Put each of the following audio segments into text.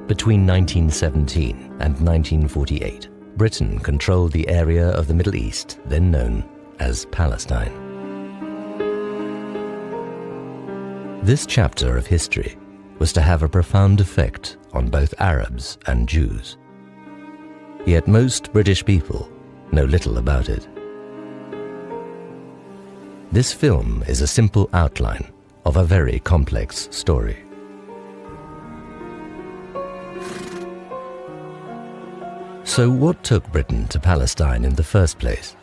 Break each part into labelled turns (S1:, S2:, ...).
S1: Between 1917 and 1948, Britain controlled the area of the Middle East then known as Palestine. This chapter of history was to have a profound effect on both Arabs and Jews. Yet most British people know little about it. This film is a simple outline of a very complex story. So what took Britain to Palestine in the first place?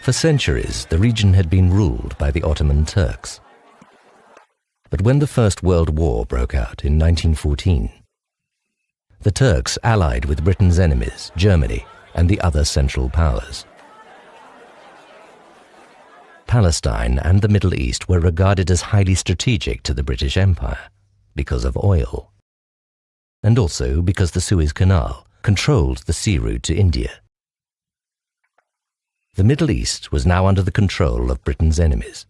S1: For centuries, the region had been ruled by the Ottoman Turks. But when the First World War broke out in 1914, the Turks allied with Britain's enemies, Germany, and the other Central Powers. Palestine and the Middle East were regarded as highly strategic to the British Empire because of oil, and also because the Suez Canal controlled the sea route to India. The Middle East was now under the control of Britain's enemies,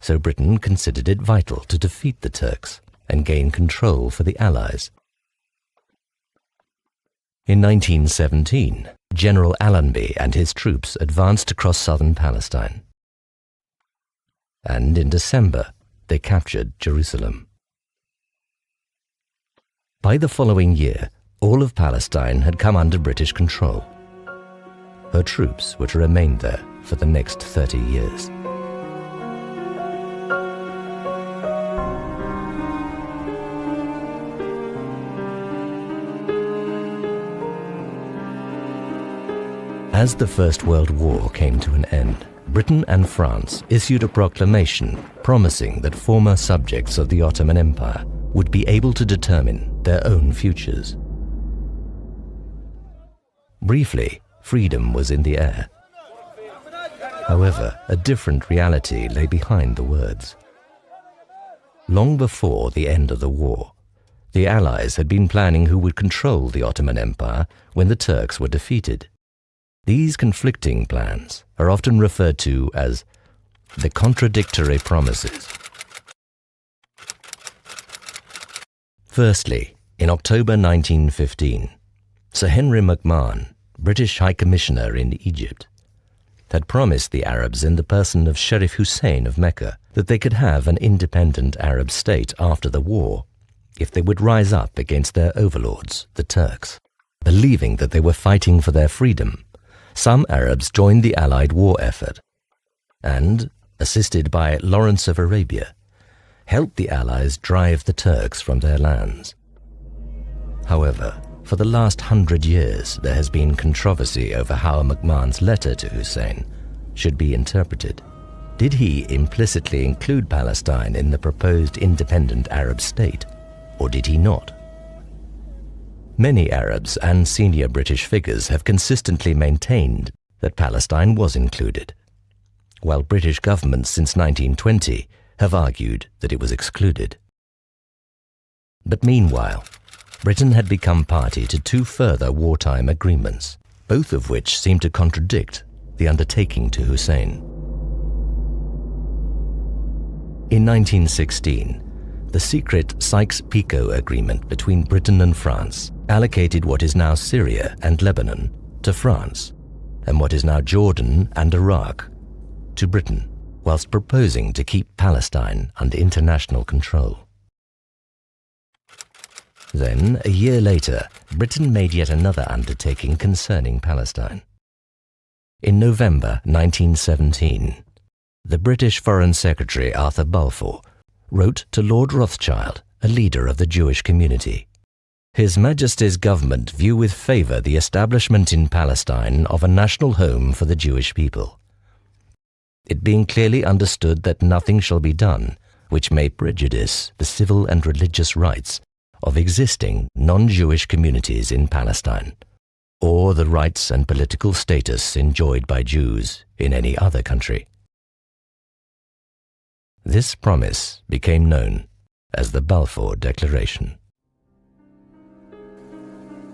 S1: so Britain considered it vital to defeat the Turks and gain control for the Allies. In 1917, General Allenby and his troops advanced across southern Palestine, and in December they captured Jerusalem. By the following year, all of Palestine had come under British control. Her troops were to remain there for the next 30 years. As the First World War came to an end, Britain and France issued a proclamation promising that former subjects of the Ottoman Empire would be able to determine their own futures. Briefly, freedom was in the air. However, a different reality lay behind the words. Long before the end of the war, the Allies had been planning who would control the Ottoman Empire when the Turks were defeated. These conflicting plans are often referred to as the contradictory promises. Firstly, in October 1915, Sir Henry McMahon, British High Commissioner in Egypt, had promised the Arabs in the person of Sharif Hussein of Mecca that they could have an independent Arab state after the war if they would rise up against their overlords, the Turks. Believing that they were fighting for their freedom, some Arabs joined the Allied war effort and, assisted by Lawrence of Arabia, helped the Allies drive the Turks from their lands. However, for the last 100 years, there has been controversy over how McMahon's letter to Hussein should be interpreted. Did he implicitly include Palestine in the proposed independent Arab state, or did he not? Many Arabs and senior British figures have consistently maintained that Palestine was included, while British governments since 1920 have argued that it was excluded. But meanwhile, Britain had become party to two further wartime agreements, both of which seem to contradict the undertaking to Hussein. In 1916, the secret Sykes-Picot Agreement between Britain and France allocated what is now Syria and Lebanon to France, and what is now Jordan and Iraq to Britain, whilst proposing to keep Palestine under international control. Then, a year later, Britain made yet another undertaking concerning Palestine. In November 1917, the British Foreign Secretary Arthur Balfour wrote to Lord Rothschild, a leader of the Jewish community. His Majesty's government view with favour the establishment in Palestine of a national home for the Jewish people, it being clearly understood that nothing shall be done which may prejudice the civil and religious rights of existing non-Jewish communities in Palestine, or the rights and political status enjoyed by Jews in any other country. This promise became known as the Balfour Declaration.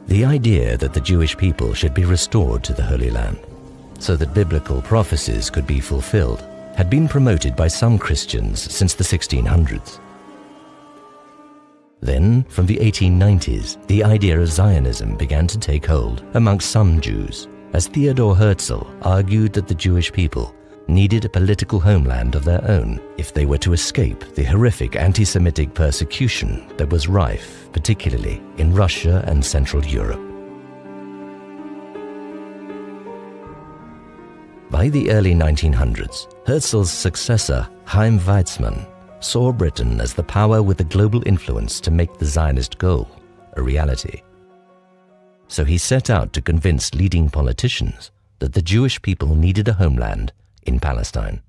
S1: The idea that the Jewish people should be restored to the Holy Land, so that biblical prophecies could be fulfilled, had been promoted by some Christians since the 1600s. Then, from the 1890s, the idea of Zionism began to take hold amongst some Jews, as Theodor Herzl argued that the Jewish people needed a political homeland of their own if they were to escape the horrific anti-Semitic persecution that was rife, particularly in Russia and Central Europe. By the early 1900s, Herzl's successor, Chaim Weizmann, saw Britain as the power with the global influence to make the Zionist goal a reality. So he set out to convince leading politicians that the Jewish people needed a homeland in Palestine,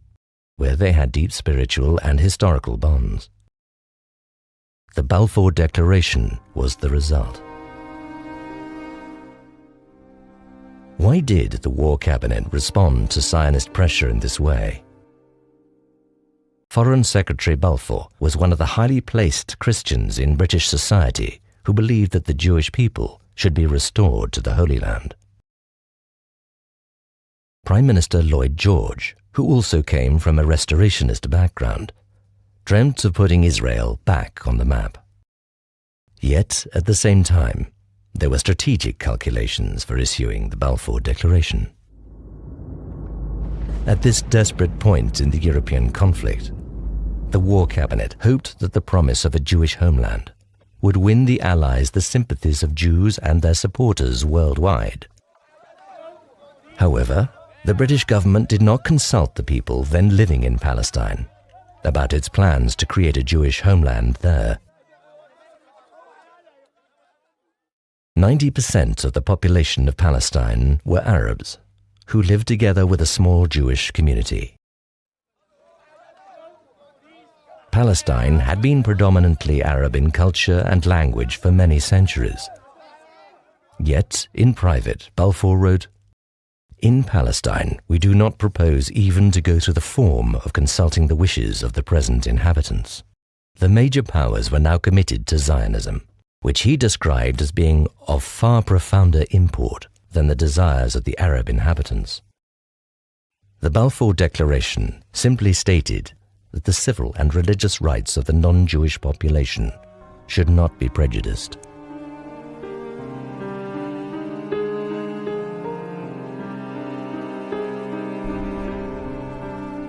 S1: where they had deep spiritual and historical bonds. The Balfour Declaration was the result. Why did the War Cabinet respond to Zionist pressure in this way? Foreign Secretary Balfour was one of the highly placed Christians in British society who believed that the Jewish people should be restored to the Holy Land. Prime Minister Lloyd George, who also came from a restorationist background, dreamt of putting Israel back on the map. Yet, at the same time, there were strategic calculations for issuing the Balfour Declaration. At this desperate point in the European conflict, the War Cabinet hoped that the promise of a Jewish homeland would win the Allies the sympathies of Jews and their supporters worldwide. However, the British government did not consult the people then living in Palestine about its plans to create a Jewish homeland there. 90% of the population of Palestine were Arabs, who lived together with a small Jewish community. Palestine had been predominantly Arab in culture and language for many centuries. Yet, in private, Balfour wrote, "In Palestine, we do not propose even to go through the form of consulting the wishes of the present inhabitants." The major powers were now committed to Zionism, which he described as being of far profounder import than the desires of the Arab inhabitants. The Balfour Declaration simply stated that the civil and religious rights of the non-Jewish population should not be prejudiced.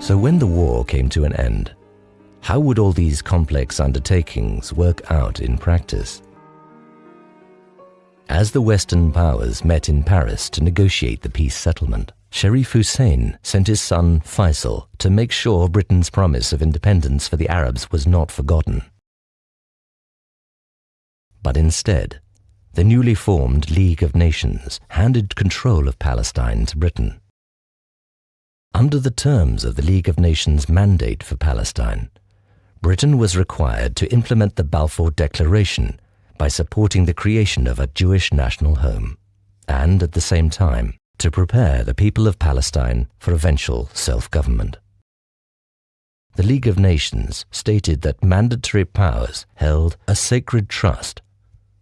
S1: So when the war came to an end, how would all these complex undertakings work out in practice? As the Western powers met in Paris to negotiate the peace settlement, Sharif Hussein sent his son Faisal to make sure Britain's promise of independence for the Arabs was not forgotten. But instead, the newly formed League of Nations handed control of Palestine to Britain. Under the terms of the League of Nations' mandate for Palestine, Britain was required to implement the Balfour Declaration by supporting the creation of a Jewish national home, and at the same time, to prepare the people of Palestine for eventual self-government. The League of Nations stated that mandatory powers held a sacred trust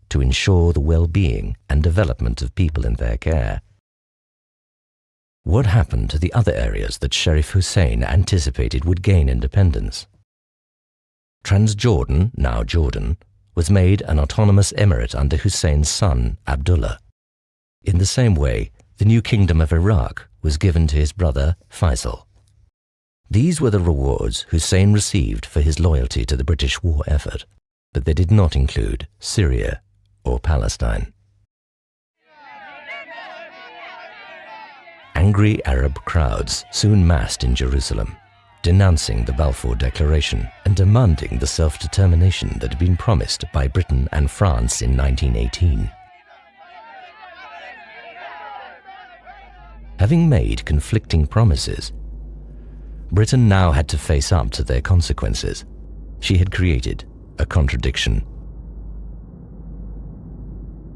S1: to ensure the well-being and development of people in their care. What happened to the other areas that Sharif Hussein anticipated would gain independence? Transjordan, now Jordan, was made an autonomous emirate under Hussein's son, Abdullah. In the same way, the new kingdom of Iraq was given to his brother, Faisal. These were the rewards Hussein received for his loyalty to the British war effort, but they did not include Syria or Palestine. Angry Arab crowds soon massed in Jerusalem, denouncing the Balfour Declaration and demanding the self-determination that had been promised by Britain and France in 1918. Having made conflicting promises, Britain now had to face up to their consequences. She had created a contradiction.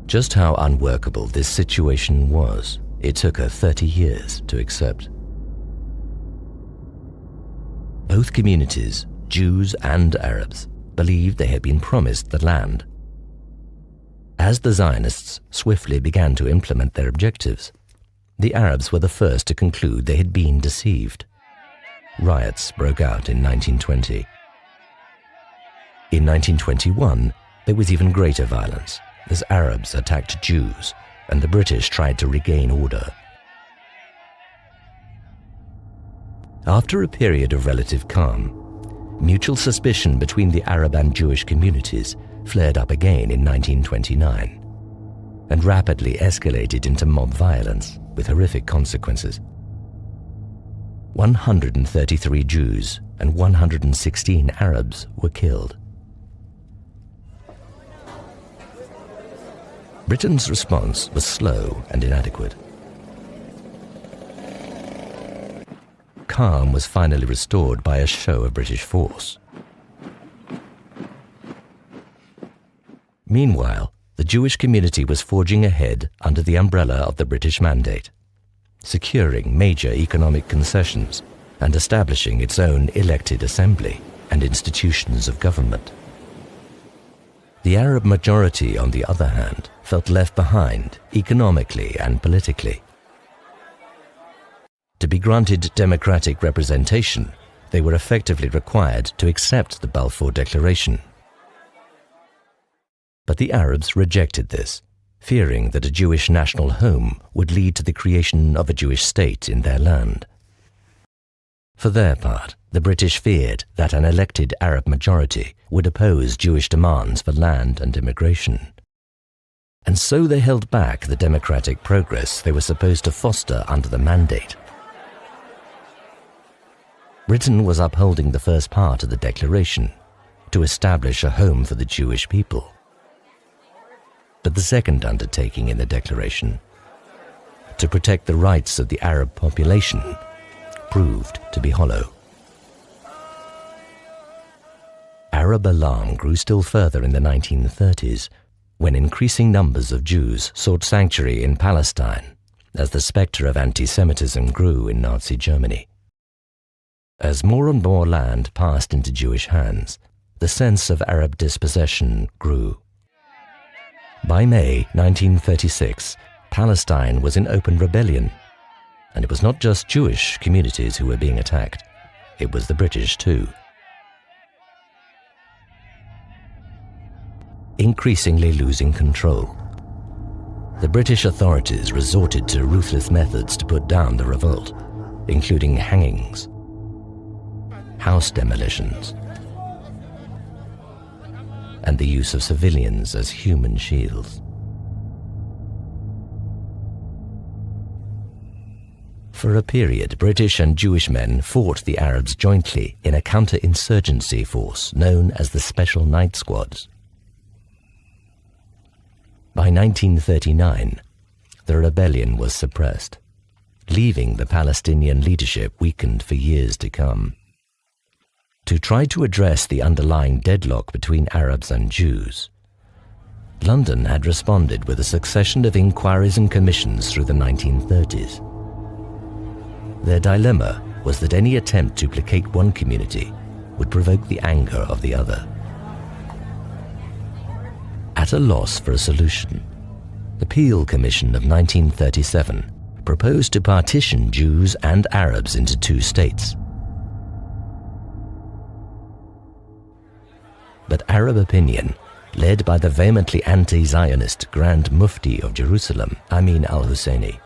S1: Just how unworkable this situation was, it took her 30 years to accept. Both communities, Jews and Arabs, believed they had been promised the land. As the Zionists swiftly began to implement their objectives, the Arabs were the first to conclude they had been deceived. Riots broke out in 1920. In 1921, there was even greater violence as Arabs attacked Jews and the British tried to regain order. After a period of relative calm, mutual suspicion between the Arab and Jewish communities flared up again in 1929 and rapidly escalated into mob violence with horrific consequences. 133 Jews and 116 Arabs were killed. Britain's response was slow and inadequate. Calm was finally restored by a show of British force. Meanwhile, the Jewish community was forging ahead under the umbrella of the British Mandate, securing major economic concessions and establishing its own elected assembly and institutions of government. The Arab majority, on the other hand, felt left behind economically and politically. To be granted democratic representation, they were effectively required to accept the Balfour Declaration. But the Arabs rejected this, fearing that a Jewish national home would lead to the creation of a Jewish state in their land. For their part, the British feared that an elected Arab majority would oppose Jewish demands for land and immigration. And so they held back the democratic progress they were supposed to foster under the Mandate. Britain was upholding the first part of the Declaration, to establish a home for the Jewish people. But the second undertaking in the Declaration, to protect the rights of the Arab population, proved to be hollow. Arab alarm grew still further in the 1930s, when increasing numbers of Jews sought sanctuary in Palestine as the spectre of anti-Semitism grew in Nazi Germany. As more and more land passed into Jewish hands, the sense of Arab dispossession grew. By May 1936, Palestine was in open rebellion, and it was not just Jewish communities who were being attacked, it was the British too. Increasingly losing control, the British authorities resorted to ruthless methods to put down the revolt, including hangings, house demolitions, and the use of civilians as human shields. For a period, British and Jewish men fought the Arabs jointly in a counter-insurgency force known as the Special Night Squads. By 1939, the rebellion was suppressed, leaving the Palestinian leadership weakened for years to come. To try to address the underlying deadlock between Arabs and Jews, London had responded with a succession of inquiries and commissions through the 1930s. Their dilemma was that any attempt to placate one community would provoke the anger of the other. At a loss for a solution, the Peel Commission of 1937 proposed to partition Jews and Arabs into two states. But Arab opinion, led by the vehemently anti-Zionist Grand Mufti of Jerusalem, al-Husseini,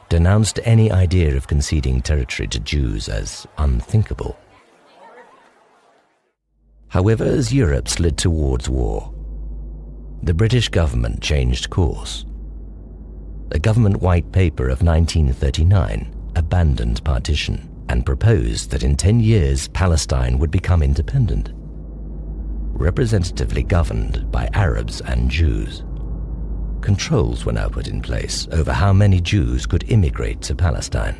S1: denounced any idea of conceding territory to Jews as unthinkable. However, as Europe slid towards war, the British government changed course. A government white paper of 1939 abandoned partition and proposed that in 10 years Palestine would become independent, representatively governed by Arabs and Jews. Controls were now put in place over how many Jews could immigrate to Palestine.